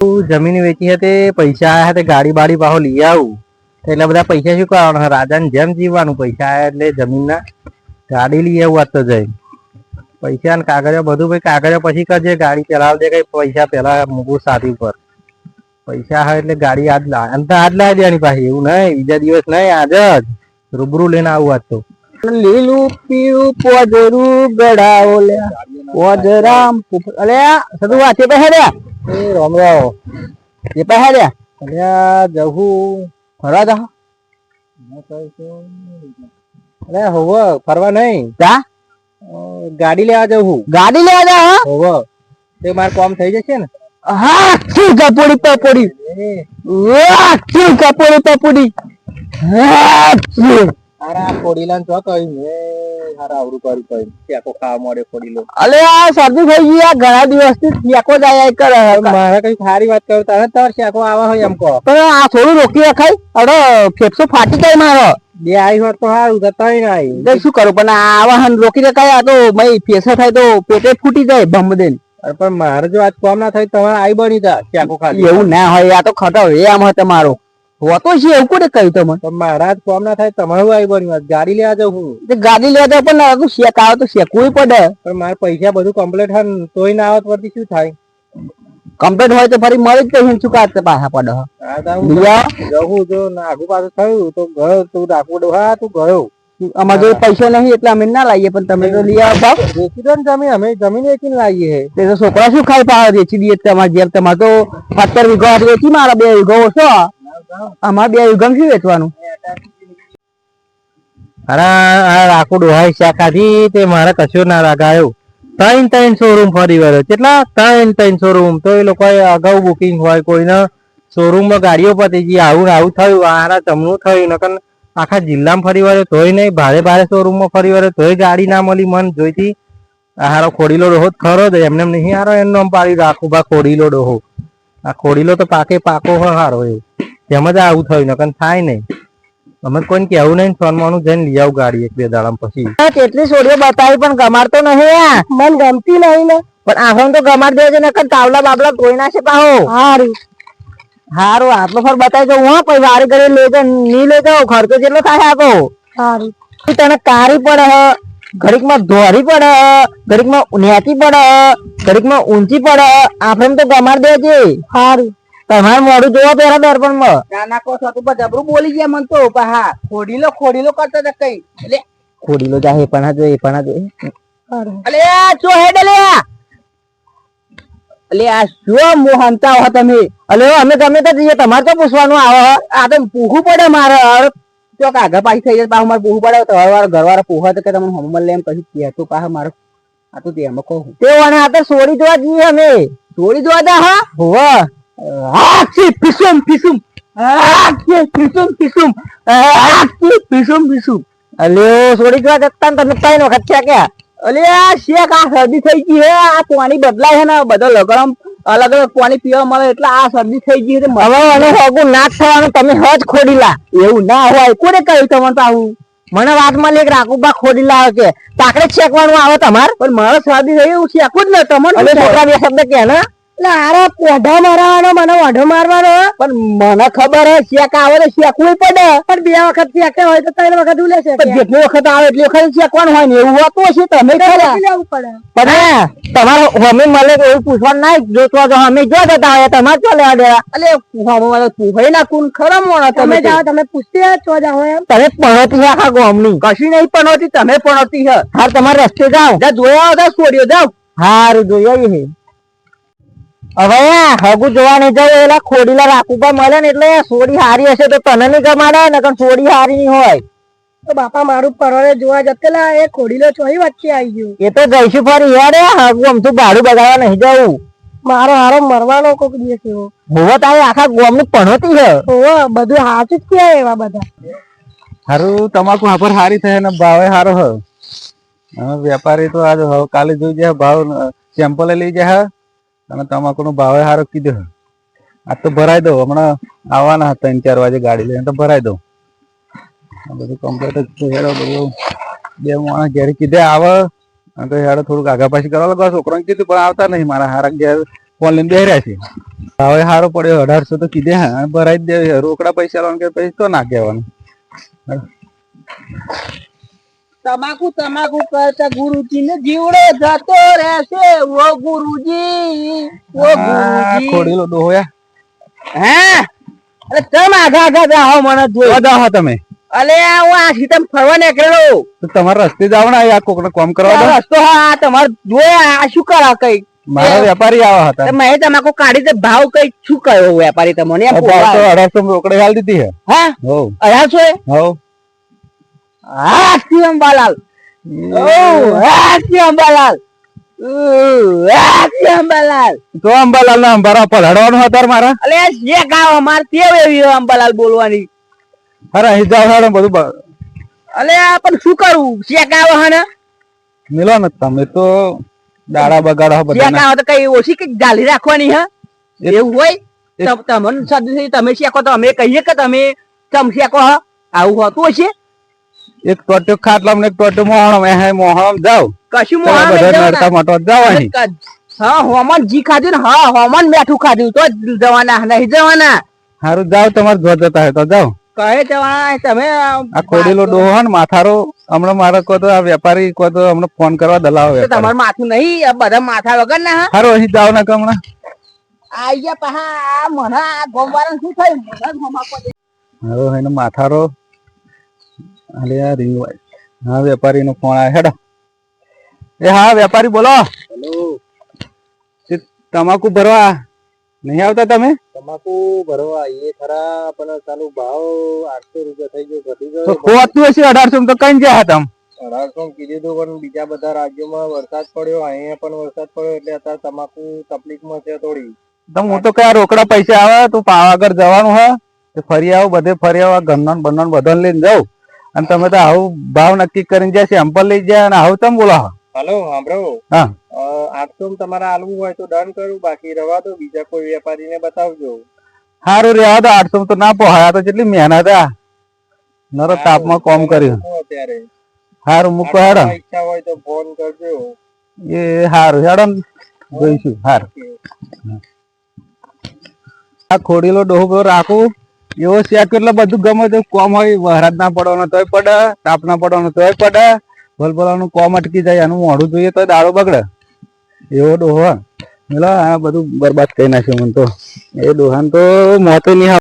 જમીન વેચી હતી, પૈસા આયા હતા, ગાડી બાડી પાહો લઈ આવું એટલે બધા પૈસા શું કરવાના, રાજાને જેમ જીવવાનું. પૈસા આયા એટલે જમીનના ગાડી લઈ આવું આજ તો જઈ પૈસા ને કાગળિયા બધું. ભાઈ કાગળિયા પછી કરજે, ગાડી ચલાવ દે. કઈ પૈસા પેલા મૂકું સાથી ઉપર. પૈસા હોય એટલે ગાડી આજ લાવી દેવાની પાછી. એવું નહીં બીજા દિવસ નહીં, આજ જ રૂબરૂ લઈને આવું આજ તો. લીલું પીળું પોજરું ગડાવો લે પોજરામ અલે સદુ વાતે પહેર્યા એ રમરાઓ એ પહેર્યા અલ્યા જહું ફરવા જા અરે હોવ ફરવા નહીં, જા ગાડી લેવા જવું. ગાડી લેવા જા હોવ તે મારે કામ થઈ જશે ને. હા શું કપોડી પપોડી વાહ શું કપોડી પપોડી હા હારા ખોડીલા ચો કહી હારા આવડું કર્યું કહી શેકો ખાવા મળે ખોડીલો. અલે આ શરદી થઈ ગઈ, આ ઘણા દિવસથી શેકો જાય કરે. મારે કઈ સારી વાત કરું તારે તાર શેકો આવા હોય એમ કહો. પણ આ થોડું રોકી રખાય, અરે ફેફસો ફાટી જાય મારો. બે આવી હોત તો સારું, જતા આવી શું કરું પણ આ વાહન રોકી રખાય. આ તો ભાઈ ફેસા થાય તો પેટે ફૂટી જાય ભમ દે. પણ મારે જો આજ કામ ના થાય તમારે આઈ બની તા શેકો ખાલી. એવું ના હોય, આ તો ખતર એમ હોય તમારો હોતો છે એવું કોને કહ્યું તમે. મારા જ કામ ના થાય તમારું આઈ બની ગાડી લેવા જાઉં. ગાડી લેવા જાવ પણ શેક આવે તો શેકવું પડે. પણ મારે પૈસા બધું કમ્પ્લીટ હોય તોય ના આવત પરથી શું થાય. કમ્પ્લીટ હોય તો ફરી મળી જ કઈ શું કાઢતે પાછા પડે. જવું જો આગુ પાછું થયું તો ગયો તું ડાકુ હા તું ગયો. અમારે જો પૈસા નહીં એટલે અમે ના લાવીએ, પણ તમે તો લઈ આવો વેચી દો ને જમીન. અમે જમીન વેચીને લાવીએ. તે તો છોકરા શું ખાઈ પાવે વેચી દઈએ તમારે જેમ. તમારે તો 17 વીઘા વેચી, મારા 2 વીઘા ઓછો. અમારે 2 વીઘા શું વેચવાનું. અરે રાખો ડોહાઈ શાખાથી તે મારે કશું ના રાગાયો. 3 શોરૂમ ફરી વળ્યો. કેટલા 3 શોરૂમ. તો એ લોકો અગાઉ બુકિંગ હોય, કોઈને શોરૂમ માં ગાડીઓ પતી ગઈ. આવું આવું થયું, આરા તમનું થયું. નકર આખા જિલ્લામાં ફરી વળ્યો તોય નહીં. ભારે શોરૂમ માં ફરી વળ્યો તોય ગાડી ના મળી. મન જોઈતી હારો ખોડીલો ડોહો ખરો જ એમને નહીં હારો એમ નામ પાડી રાખું બા ખોડીલો ડોહો. આ ખોડીલો તો પાકો હારો એવું તેમ જ આવું થયું. નકર થાય નહીં. અમે કોઈને કેવું નહીં, સોનમાનું જઈને લઈ આવું ગાડી 1-2 દાડા પછી. કેટલી સોડીઓ બતાવી પણ ગમાડતો નહીં. મન ગમતી નહીં ને, પણ આખો તો ગમાડ દે છે. નકર તાવલા બાબલા કોઈ ના છે પાહો. હારું હારું આટલો ફર બતાવી દઉં. હા પછી વારે ઘરે લઈ જાવ નહીં લઈ જાવ ખર્ચો જેટલો થાય આપો. સારું તને કારી પડે, ઘડીક માં ધોરી પડે, ઘડીક માં નેચી પડે, ઘડીક માં ઊંચી પડે. આપણે તો ગમાડ દેજે. સારું તમારે મોડું જોવા પેલા દર્પણ માં નાના કો છો જબરું બોલી ગયા મન તો. હા ખોડીલો કરતા હતા કઈ એટલે ખોડીલો જા એ પણ જો અલે ચો હેડ લે અલે આ શું મોહનતા હો તમે. અલે અમે ગમે તો જઈએ, તમારે તો પૂછવાનું આવે. આ તો પૂછવું પડે મારે. ચોક આગળ પાછી થઈ જાય પાછું મારે પૂછવું પડે. તો ઘરવાળા પૂછવા તો કે તમે હમલ લે એમ કશું કહેતું પાછું મારે આ તો તેમાં કહું તે આ તો સોડી જોવા જઈએ અમે. સોડી જોવા જા હા હોવા અલે સોડી જોવા જતા તમે 3 વખત છે કે અલે આ શેક આ શરદી થઈ ગઈ હે. આ પાણી બદલાય છે ને બધો લગડમ અલગ અલગ પાણી પીવા મળે એટલે આ શરદી થઈ ગઈ. હવે અને હગું નાક થવાનું તમે હજ ખોડીલા. એવું ના હોય કોને કહ્યું તમને પાછું. મને વાતમાં લે રાખુબા ખોડીલા આવે કે તાકડે છેકવાનું આવે તમારે. પણ મારે શરદી થઈ એવું શેકું જ ને તમને છોકરા 2 શબ્દ કે ને પોઢા મારવાનો મને વાઢો મારવાનો. પણ મને ખબર હે શેક આવે તો શેકવું પડે. પણ 2 વખત શેકે હોય તો 3 વખત ઉલે છે. જેટલી વખત આવે એટલી વખત શેકવાનું હોય ને એવું હોતું હશે. તમે લેવું પડે પણ તમારે અમે મળે એવું પૂછવાનું ના જોતો જો અમે જો જતા હોય તમારે ચો લેવા દેવા. એટલે પૂછાઈ નાખું ખરા મોણા તમે જાઓ તમે પૂછતી ચો જાઓ એમ. તમે પણોતી આખા ગામની કશું નહીં પણોતી તમે પણોતી છે. હાર તમારે રસ્તે જાઓ જોયા હતા છોડ્યો જાઓ. હારું જોયા હવે હગુ જોવા નહીં જવું. એલા ખોડીલા રાખુબા મળે ને એટલે સોડી હારી હશે તો તને નહીં ગમાડે ને સોડી હારી નહીં હોય તો બાપા મારું પરવારે જોવા જતેલા એ ખોડીલો ચોઈ વચ્ચે આવી ગયો. એ તો જઈશું ફરી યાર. હગુ આમતું ભાડું બગાડવા નહીં જવું. મારો હારો મરવાનો કોક દિવસ એવો હોવો તારે આખા ગામ ની પણોતી છે. હોવો બધું સાચું જ કહેવાય એવા બધા. હારું તમાકુ હાફર હારી થાય ને ભાવે હારો હ. વેપારી તો આજ કાલે જોઈ જાય ભાવ સેમ્પલ લઈ જાય અને તમાકુ નો ભાવે હારો કીધો. આ તો ભરાઈ દો. હમણાં આવવાના 3-4 વાગે ગાડી લઈને તો ભરાઈ દો. બધું કમ્પ્લીટ જ હેડો. બધું 2 માણસ ઘેર કીધે આવે તો હેડો થોડુંક આગા પાછી કરવા લાગો. છોકરાને કીધું પણ આવતા નહીં. મારા હારા ઘેર ફોન લઈને બેહી રહ્યા છે. હવે સારો પડ્યો 1800 તો કીધે હા ભરાઈ જ દે રોકડા પૈસા લાવવાનું કે પછી તો ના કહેવાનું. તમાકુ તમાકુ કરતા ગુરુજી ને જીવડો જતો રહેશે ઓ ગુરુજી ઓ ગુરુજી ખોડેલો ડોહોયા. હે અરે તમે આગા આગા જાઓ મને જોઈ બધા હો તમે અલે હું આ સીતમ ફરવા નીકળેલો તો તમારા રસ્તે જાવ ને આ કોકને કામ કરવા દો. આ રસ્તો હા તમાર જોયા આ શું કરા કઈ મારા વેપારી આવા હતા. મેં તમાકુ કાઢી તે ભાવ કઈ શું કર્યો વેપારી તમને એમ ભાવ તો બોલાવે. 1800 રોકડે હાલ દીધી હે. હા હો 1800 હો હા શ્રી અંબાલાલ હા શ્રી અંબાલાલ હા શ્રી અંબાલાલ તો અંબાલાલ ના અંબારા પધાડવાનું હતા મારા. અલે જે ગાવ અમાર તેવ એવી અંબાલાલ બોલવાની અરે અહીં જાવ હાડો બધું અલે પણ શું કરું જે ગાવ હને મિલો ને તમે તો દાડા બગાડો જે બધા. ગાવ તો કઈ ઓછી કઈ ગાલી રાખવાની હે એવું હોય તમને સાદું તમે શેકો તો અમે કહીએ કે તમે ચમ શેકો હ આવું હોતું હશે એક ટોટો ખાટલા એક ટોટો મોહણમ એ મોહણમ જાવ કશું બધા મોહન નડતા માટો જાવ અહીં. હા હોમન જી ખાધું ને હા હોમન મેઠું ખાધું તો જ જવાના નહીં જવાના હારું જાવ તમારે જો જતા હોય તો જાવ. કહે જવાના તમે આ ખોડેલો ડોહો હે ને માથારો હમણાં મારે કહો તો આ વેપારી કહો તો હમણાં ફોન કરવા દલાવો તો તમારું માથું નહીં આ બધા માથા વગર ના હારું અહીં જાવ ને કે હમણાં આયા પહા મને આ ગોમવાળા શું થયું મને ગોમા પડે હારું એને માથારો અલે આ રિંગ હા વેપારી નો ફોન આવ્યો હેડો. એ હા વેપારી બોલો. તમાકુ ભરવા નહીં આવતા તમે? તમાકુ ભરવા એ ખરા પણ ચાલુ ભાવ 800 રૂપિયા થઈ ગયો ઘટી તો ગયો. હોતું હશે 1800 તો કઈ ગયા હતા 1800 કીધું પણ બીજા બધા રાજ્યોમાં વરસાદ પડ્યો અહીંયા પણ વરસાદ પડ્યો એટલે અત્યારે તમાકુ તકલીફમાં છે થોડી. તો હું તો કયા રોકડા પૈસા આવે તું પાવાગઢ જવાનું હે તો ફરી આવું બધે ફરી આવા ગન્નન બન્નન બધાને લઈને જાઉં અને તમે તો આવું ભાવ નક્કી કરીને જાય સેમ્પલ લઈ જાય અને આવું તમે બોલો. હાલો સાંભળો હા 800 તમારે આલવું હોય તો ડન કરું બાકી રવા દો બીજા કોઈ વેપારીને બતાવજો. સારું રેવા દો 800 તો ના પોહાય તો કેટલી મહેનત આ નરો તાપમાં કામ કર્યું. અત્યારે સારું મૂકો હેડો ઈચ્છા હોય તો ફોન કરજો. એ સારું હેડો ને જોઈશું. સારું આ ખોડીલો ડોહો બધો રાખું એવો શેક એટલે બધું ગમે તે કોમ હોય વરસાદ ના પડવાનો તોય પડે તાપ ના પડવાનો તોય પડે ભલભલાનું કોમ અટકી જાય એનું મોઢું જોઈએ તો દાડો બગડે એવો ડોહો. મેલા આ બધું બરબાદ કરી નાખ્યું મને તો એ ડોહાને તો મોતો નહીં